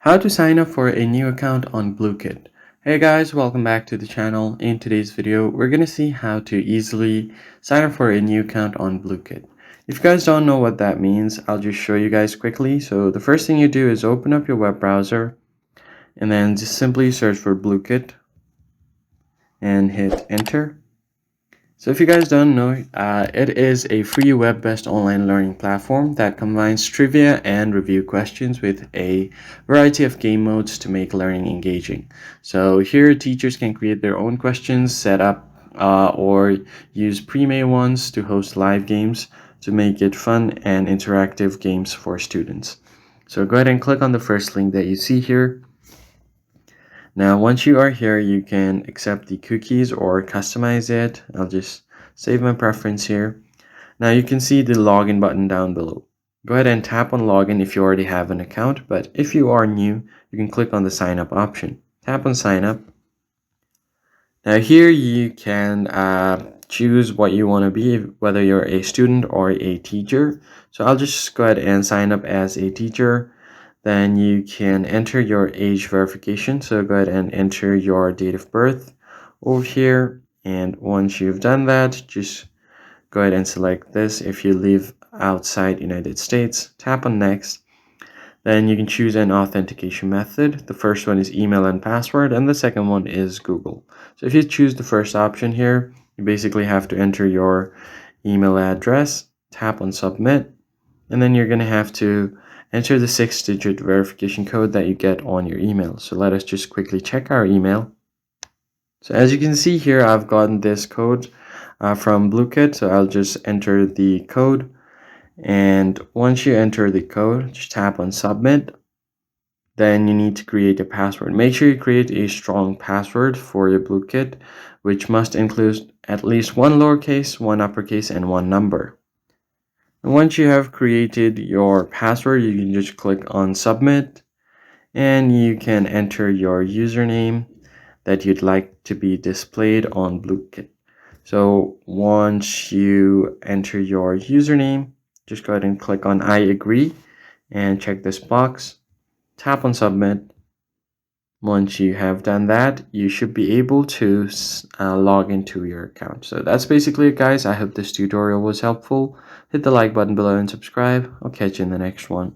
How to sign up for a new account on Blooket. Hey guys, welcome back to the channel. In today's video, we're going to see how to easily sign up for a new account on Blooket. If you guys don't know what that means, I'll just show you guys quickly. So the first thing you do is open up your web browser and then just simply search for Blooket and hit enter. So if you guys don't know, it is a free web-based online learning platform that combines trivia and review questions with a variety of game modes to make learning engaging. So here teachers can create their own questions, set up or use pre-made ones to host live games to make it fun and interactive games for students. So go ahead and click on the first link that you see here. Now, once you are here, you can accept the cookies or customize it. I'll just save my preference here. Now you can see the login button down below. Go ahead and tap on login if you already have an account, but if you are new, you can click on the sign up option. Tap on sign up. Now here you can choose what you want to be, whether you're a student or a teacher. So I'll just go ahead and sign up as a teacher. Then you can enter your age verification. So go ahead and enter your date of birth over here. And once you've done that, just go ahead and select this. If you live outside United States, tap on next. Then you can choose an authentication method. The first one is email and password, and the second one is Google. So if you choose the first option here, you basically have to enter your email address, tap on submit, and then you're going to have to enter the 6-digit verification code that you get on your email. So let us just quickly check our email. So as you can see here, I've gotten this code from Blooket. So I'll just enter the code. And once you enter the code, just tap on submit. Then you need to create a password. Make sure you create a strong password for your Blooket, which must include at least one lowercase, one uppercase, and one number. And once you have created your password, you can just click on submit and you can enter your username that you'd like to be displayed on Blooket. So once you enter your username, just go ahead and click on I agree and check this box, tap on submit. Once you have done that, you should be able to log into your account. So that's basically it, guys. I hope this tutorial was helpful. Hit the like button below and subscribe. I'll catch you in the next one.